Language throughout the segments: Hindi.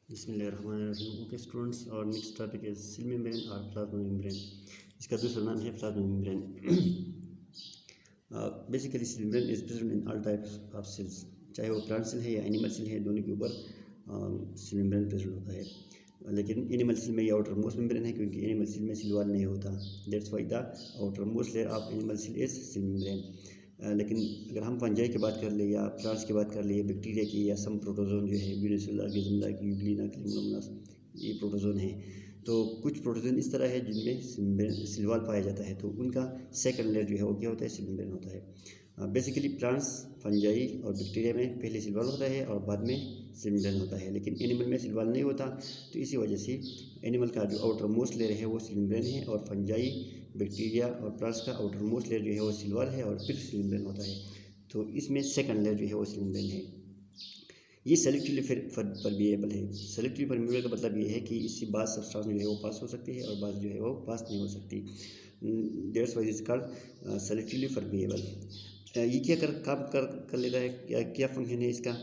बिस्मिल्लाहिर्रहमानिर्रहीम। ओके स्टूडेंट्स, और next topic is cell membrane और प्लाज्मा मेम्ब्रेन। इसका दूसरा नाम है plasma membrane. Basically cell membrane is present in all types of cells, चाहे वो प्लांट सेल है या एनिमल सेल है, दोनों के ऊपर सेल मेम्ब्रेन प्रेजेंट होता है। लेकिन एनिमल सेल में ये आउटर मोस्ट मेम्ब्रेन है, क्योंकि एनिमल सेल में सेल वॉल नहीं होता। That's why the outermost layer of animal cell is cell membrane. लेकिन अगर हम फंजाई की बात कर ले या प्लांट्स की बात कर ले, बैक्टीरिया की या सम प्रोटोजोन जो है यूनिसेलुलर ऑर्गेनिज्म लाइक यूग्लिना क्लेमोमोनास, ये प्रोटोजोन है। तो कुछ प्रोटोजोन इस तरह है जिनमें सेल वॉल पाया जाता है, तो उनका सेकंड लेयर जो है वो क्या होता है, सेल मेम्ब्रेन होता है। बेसिकली प्लांट्स, फंजाई और बैक्टीरिया में पहले सेल वॉल होता है और बाद में सेल मेम्ब्रेन होता है, लेकिन एनिमल में सेल वॉल नहीं होता। तो इसी वजह से एनिमल का जो आउटर मोस्ट लेयर है वो सेल मेम्ब्रेन है, और फंजाई, बैक्टीरिया और प्लांट्स का आउटर मोस्ट लेयर जो है वो सेल वॉल है और फिर सेल मेम्ब्रेन होता है। तो इसमें सेकंड लेयर जो है वो सेल मेम्ब्रेन है। ये सेलेक्टिवली परमिएबल है। सेलेक्टिवली परमिएबल का मतलब ये है कि इससे बाद सब्सटेंस जो है वो पास हो सकती है और बाद जो है वो पास नहीं हो सकती। That's why is called selectively permeable. ये क्या कर लेता है, क्या फंक्शन है इसका?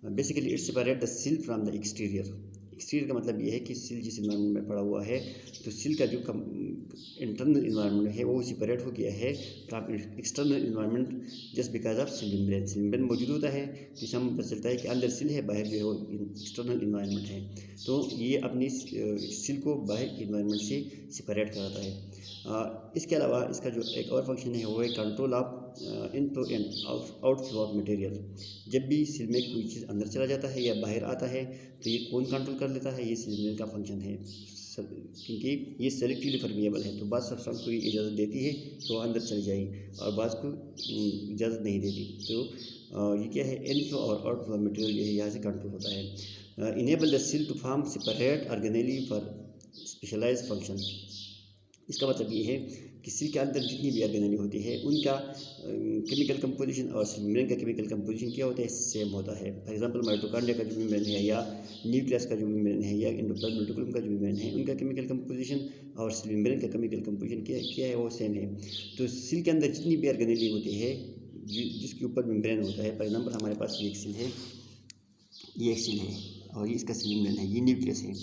Basically it separate the cell from the exterior. Exterior का मतलब ये है कि सेल जिस इन्वायरमेंट में पड़ा हुआ है, तो सेल का जो इंटरनल इन्वायरमेंट है वो सेपरेट हो गया है from external environment just because of cell membrane. Cell membrane मौजूद होता है तो इससे हमें पता चलता है कि अंदर सेल है, बाहर जो है वो एक्सटर्नल इन्वायरमेंट है। तो ये अपनी सेल को बाहर इन्वायरमेंट से सेपरेट कराता है। इसके अलावा इसका जो एक और फंक्शन है वो है control of inflow and outflow of material. जब भी सेल में कोई चीज़ अंदर चला जाता है या बाहर आता है, तो ये कौन कंट्रोल कर लेता है? ये सेल मेम्ब्रेन का फंक्शन है, क्योंकि ये सेलेक्टिवली परमिएबल है। तो बाद सब्सटेंस को इजाज़त देती है कि वो अंदर चली जाए और बाद को इजाज़त नहीं देती। तो ये क्या है, इनफ्लो और आउटफ्लो मटेरियल जो है यहाँ से कंट्रोल होता है। Enable the cell to form separate organelle for specialised function. इसका मतलब ये है कि सेल के अंदर जितनी भी ऑर्गेनेली होती है उनका केमिकल कंपोजिशन और सेल मेम्ब्रेन का केमिकल कंपोजिशन क्या होता है, सेम होता है। फॉर एग्जांपल माइटोकॉन्ड्रिया का जो मेम्ब्रेन है या न्यूक्लियस का जो मेम्ब्रेन है या एंडोप्लाज्मिक रेटिकुलम का जो मेम्ब्रेन है, उनका केमिकल कंपोजिशन और सेल मेम्ब्रेन का केमिकल कंपोजिशन क्या है, वो सेम है। तो सेल के अंदर जितनी भी ऑर्गेनेली होती है जिसके ऊपर मेम्ब्रेन होता है, फॉर एग्जाम्पल हमारे पास ये एक सेल है, ये एक सेल है और ये इसका सेल मेम्ब्रेन है, ये न्यूक्लियस है।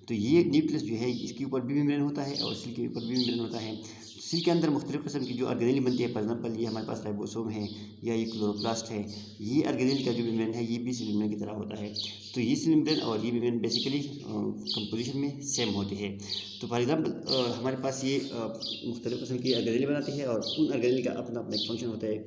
तो ये न्यूक्लियस जो है इसके ऊपर भी मेम्ब्रेन होता है और सेल के ऊपर भी मेम्ब्रेन होता है। सेल के अंदर मुख्तलिफ़ किस्म की जो ऑर्गेनेल बनती है, फॉर एग्जाम्पल ये हमारे पास राइबोसोम है या ये क्लोरोप्लास्ट है, ये ऑर्गेनेल का जो मेम्ब्रेन है ये भी सेल मेम्ब्रेन की तरह होता है। तो ये सेल मेम्ब्रेन और ये मेम्ब्रेन बेसिकली कंपोजिशन में सेम होती है। तो फॉर एग्जाम्पल हमारे पास ये मुख्तलिफ़ किस्म की ऑर्गेनेल बनाती है और उन ऑर्गेनेल का अपना अपना एक फंक्शन होता है।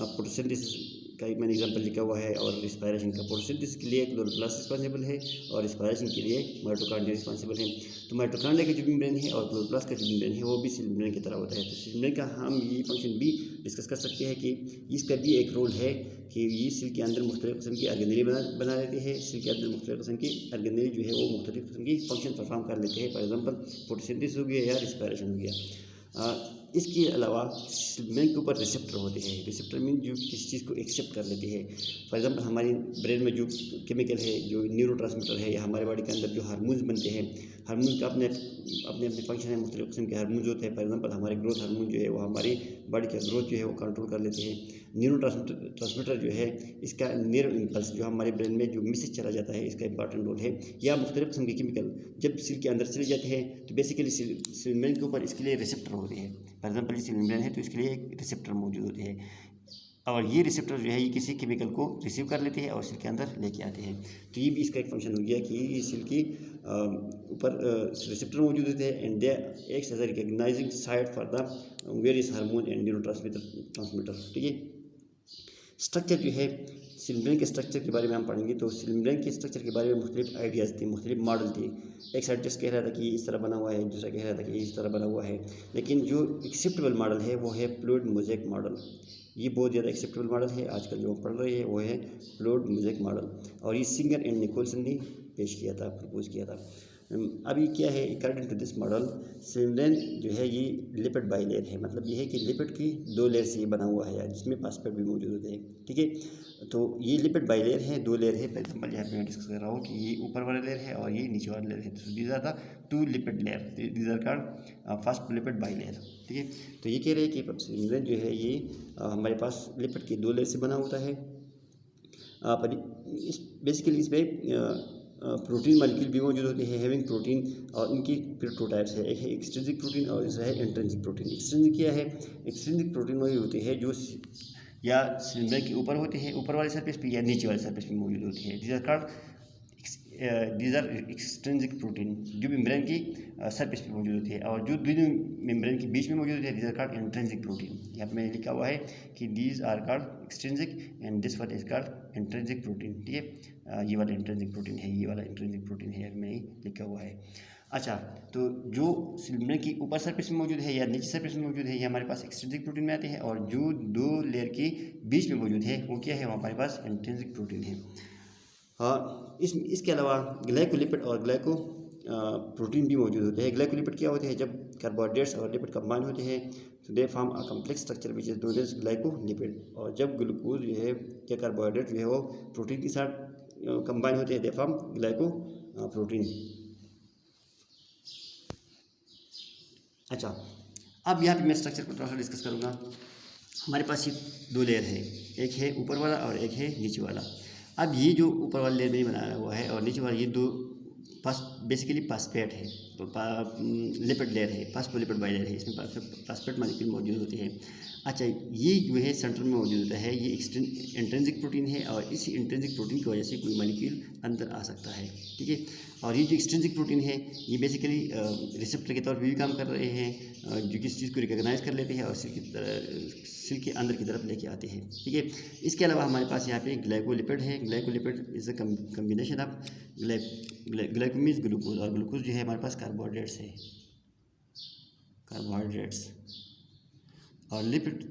फोटोसिंथेसिस का एक मैंने एग्जाम्पल लिखा हुआ है, और रिस्पायरेशन का। फोटोसिंथेसिस के लिए क्लोरोप्लास्ट रिस्पॉन्सिबल है और रिस्पायरेशन के लिए माइटोकॉन्ड्रिया रिस्पॉन्सिबल है। तो माइटोकॉन्ड्रिया का जो मेम्ब्रेन है और क्लोरोप्लास्ट का जो मेम्ब्रेन है वो भी सेल मेम्ब्रेन की तरह होता है। तो सेल मेम्ब्रेन का हम ये फंक्शन भी डिस्कस कर सकते हैं कि इसका भी एक रोल है कि ये सेल के अंदर मुख्तलिफ़ किस्म की ऑर्गेनेल बना लेते हैं। सेल के अंदर मुख्तलिफ़ किस्म की ऑर्गेनेल जो है वो मुख्तलिफ़ किस्म की फंक्शन परफॉर्म कर लेते हैं। फॉर एग्जाम्पल फोटोसिंथेसिस हो गया या रिस्पायरेशन हो गया। इसके अलावा सेल मेम्ब्रेन के ऊपर रिसेप्टर होते हैं। रिसेप्टर मीन जो किसी चीज़ को एक्सेप्ट कर लेते हैं। फॉर एग्जाम्पल हमारी ब्रेन में जो केमिकल है, जो न्यूरोट्रांसमीटर है, या हमारे बॉडी के अंदर जो हार्मोन्स बनते हैं, हार्मोन का अपने अपने फंक्शन है, मुख्तलिफ़ किस्म के हार्मोन्स होते हैं। फॉर एग्जाम्पल हमारे ग्रोथ हार्मोन जो है वो हमारी बॉडी का ग्रोथ जो है वो कंट्रोल कर लेते हैं। न्यूरोट्रांसमीटर जो है इसका न्यूरो इम्पल्स जो हमारे ब्रेन में जो मैसेज चला जाता है, इसका इंपॉर्टेंट रोल है। या मुख्तलिफ़ किस्म के केमिकल जब सेल के अंदर चले जाते हैं तो बेसिकली सेल मेम्ब्रेन के ऊपर इसके लिए रिसेप्टर होते हैं। फॉर एग्जाम्पल सेल मेम्ब्रेन है तो इसके लिए एक रिसेप्टर मौजूद होते हैं, और ये रिसेप्टर जो है ये किसी केमिकल को रिसीव कर लेते हैं और सेल के अंदर लेके आते हैं। तो ये भी इसका एक फंक्शन हो गया कि ये सेल की ऊपर रिसेप्टर मौजूद होते हैं, and they acts as a recognising site for the various hormone and neurotransmitter. ठीक है, स्ट्रक्चर जो है सेल मेम्ब्रेन के स्ट्रक्चर के बारे में हम पढ़ेंगे। तो सेल मेम्ब्रेन के स्ट्रक्चर के बारे में मुख्तलिफ आइडियाज़ थे, मुख्तलिफ मॉडल थे। एक साइंटिस्ट कह रहा था कि ये इस तरह बना हुआ है, दूसरा कह रहा था कि ये इस तरह बना हुआ है, लेकिन जो एक्सेप्टेबल मॉडल है वो है फ्लूइड मोज़ेक मॉडल। ये बहुत ज़्यादा एक्सेप्टेबल मॉडल है, आजकल जो हम पढ़ रहे हैं वो है फ्लूइड मोज़ेक मॉडल, और ये सिंगर एंड निकोलसन ने पेश किया था, प्रपोज किया था। अभी क्या है, according to this model cell membrane जो है ये लिपिड बाइलेयर है। मतलब ये है कि लिपिड की दो लेयर से ये बना हुआ है, जिसमें फास्फेट भी मौजूद होते हैं। ठीक है, तो ये लिपिड बाइलेयर है, दो लेयर है। फॉर एग्जाम्पल यहाँ पे मैं डिस्कस कर रहा हूँ कि ये ऊपर वाला लेयर है और ये नीचे वाला लेयर है। तो these are the two lipid layer, these are called phospholipid bilayer. ठीक है, तो ये कह रहे हैं कि सेल मेम्ब्रेन जो है ये हमारे पास लिपिड की दो लेयर से बना होता है। पर इस बेसिकली इसमें प्रोटीन मालिक्यूल भी मौजूद होते हैं हैविंग प्रोटीन, और इनकी फिर 2 टाइप्स है, एक है एक्सट्रिंसिक प्रोटीन और दूसरा है इंट्रिंसिक प्रोटीन। एक्सट्रिंसिक क्या है? एक्सट्रिंसिक प्रोटीन वही होते हैं जो या सिलेंडर के ऊपर होते हैं, ऊपर वाले सरफेस पे, या नीचे वाले सरफेस पे मौजूद होते हैं। दीज आर एक्सट्रिंसिक प्रोटीन जो मेम्ब्रेन की सरफेस पे मौजूद होते हैं, और जो दोनों मेम्ब्रेन के बीच में मौजूद होते हैं, these are called intrinsic protein. यहाँ पे मैंने लिखा हुआ है कि these are called extrinsic and this one is called intrinsic protein. ठीक है, ये वाला इंट्रिंसिक प्रोटीन है, ये वाला इंट्रिंसिक प्रोटीन है, मैंने लिखा हुआ है। अच्छा, तो जो सिलेंडर की ऊपर सरफेस में मौजूद है या नीचे सरफेस में मौजूद है, ये हमारे पास एक्सट्रिंसिक प्रोटीन में आते हैं, और जो 2 लेयर के बीच में मौजूद है वो क्या है, वो हमारे पास इंट्रिंसिक प्रोटीन है। हाँ, इसके अलावा ग्लाइकोलिपिड और ग्लाइको प्रोटीन भी मौजूद होते हैं। ग्लाइकोलिपिड क्या होते हैं? जब कार्बोहाइड्रेट्स और लिपिड कंबाइन होते हैं तो they form a complex structure which is known as glycolipid, और जब ग्लूकोज जो है या कार्बोहाइड्रेट जो है वो प्रोटीन के साथ कंबाइन होते हैं, दे फॉर्म ग्लाइको प्रोटीन। अच्छा, अब यहाँ पे मैं स्ट्रक्चर को थोड़ा सा डिस्कस करूँगा। हमारे पास ये 2 लेयर है, एक है ऊपर वाला और एक है नीचे वाला। अब ये जो ऊपर वाला लेयर मैंने बनाया हुआ है और नीचे वाला, ये 2 बेसिकली फास्फेट है, तो लिपिड लेयर है, फास्फोलिपिड बाइलेयर है, इसमें फास्फेट मॉलिक्यूल मौजूद होते हैं। अच्छा, ये जो है सेंटर में मौजूद होता है, ये इंट्रिंसिक प्रोटीन है, और इसी इंट्रिंसिक प्रोटीन की वजह से कोई मॉलिक्यूल अंदर आ सकता है। ठीक है, और ये जो एक्सट्रिंसिक प्रोटीन है ये बेसिकली रिसेप्टर के तौर पर भी काम कर रहे हैं, जो किसी चीज़ को रिकॉग्नाइज कर लेते हैं और सेल के अंदर की तरफ लेके आते हैं। ठीक है, इसके अलावा हमारे पास यहाँ पे ग्लाइकोलिपिड है। Glycolipid is a combination of glyco means glucose, और ग्लूकोज जो है हमारे पास कार्बोहाइड्रेट्स है, कार्बोहाइड्रेट्स, और लिपिड,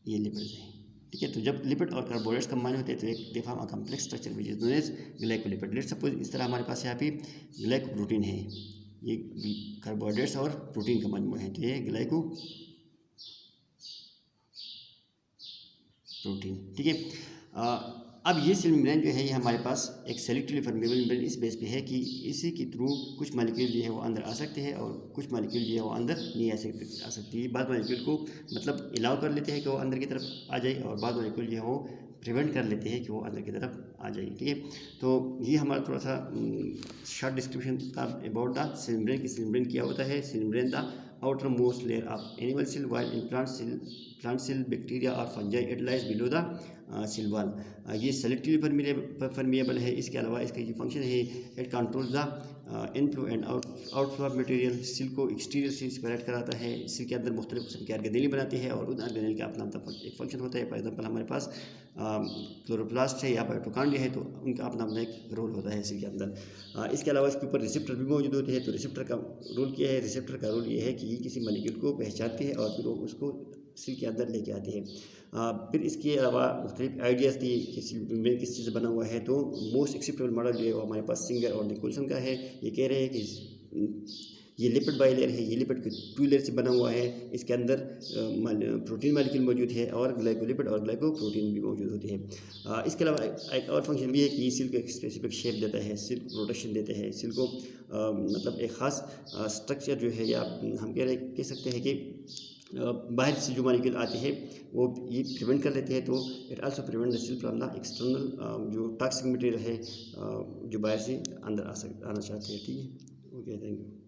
ये लिपिड्स हैं। ठीक है, तो जब लिपिड और कार्बोहाइड्रेट्स कंबाइन होते हैं तो एक they form a complex structure which is known as glycolipid. Let's suppose इस तरह हमारे पास यहाँ पे ग्लाइकोप्रोटीन है, ये कार्बोहाइड्रेट्स और प्रोटीन का मजमूआ है, तो ये ग्लाइको प्रोटीन। ठीक है, अब ये सेल मेम्ब्रेन जो है ये हमारे पास एक सेलेक्टिवली परमेबल मेम्ब्रेन इस बेस पे है कि इसी के थ्रू कुछ मॉलिक्यूल जो है वो अंदर आ सकते हैं और कुछ मॉलिक्यूल जो है वो अंदर नहीं आ सकती। बाद मॉलिक्यूल को मतलब अलाउ कर लेते हैं कि वो अंदर की तरफ आ जाए, और बाद मॉलिक्यूल जो है वो प्रिवेंट कर लेते हैं कि वो अंदर की तरफ आ जाए। ठीक है, तो ये हमारा थोड़ा सा शॉर्ट डिस्क्रिप्शन था अबाउट द सेल मेम्ब्रेन की। सेल मेम्ब्रेन क्या होता है? Cell membrane the outer most layer of animal cell, while in plant cell bacteria or fungi it lies below the cell wall। ये सेलेक्टिवली परमिएबल है। इसके अलावा इसका जो फंक्शन है, it controls the inflow and outflow of material, cell को एक्सटीरियर से सेपरेट कराता है, सेल के अंदर मुख्तलिफ किस्म के ऑर्गेनेल बनाते हैं, और उन ऑर्गेनेल का अपना एक फंक्शन होता है। फॉर एग्जाम्पल हमारे पास क्लोरोप्लास्ट है या माइटोकॉन्ड्रिया है, तो उनका अपना अपना एक रोल होता है सेल के अंदर। इसके अलावा इसके ऊपर रिसेप्टर भी मौजूद होते हैं। तो रिसेप्टर का रोल क्या है? रिसेप्टर का रोल ये है कि ये किसी मॉलिक्यूल को पहचानते हैं और फिर वो उसको सेल के अंदर लेके आते हैं। फिर इसके अलावा मुख्तलिफ आइडियाज़ थी कि सेल मेम्ब्रेन किस चीज़ से बना हुआ है। तो मोस्ट एक्सेप्टेबल मॉडल जो है वो हमारे पास सिंगर और निकोलसन का है। ये कह रहे हैं कि ये लिपिड बाइलेयर है, ये लिपिड के 2 लेयर से बना हुआ है। इसके अंदर प्रोटीन मॉलिक्यूल मौजूद है और ग्लाइकोलिपिड और ग्लाइकोप्रोटीन भी मौजूद होते हैं। इसके अलावा एक और फंक्शन भी है कि ये सेल को एक स्पेसिफिक शेप देता है, सेल को प्रोटेक्शन देते हैं, सेल को मतलब एक ख़ास स्ट्रक्चर जो है, या हम कह सकते हैं कि बाहर से जो मॉलिक्यूल आते हैं वो ये प्रिवेंट कर लेते हैं। तो it also prevent the cell from the external जो टॉक्सिक मटेरियल है जो बाहर से अंदर आना चाहते हैं। ठीक है, ओके, थैंक यू।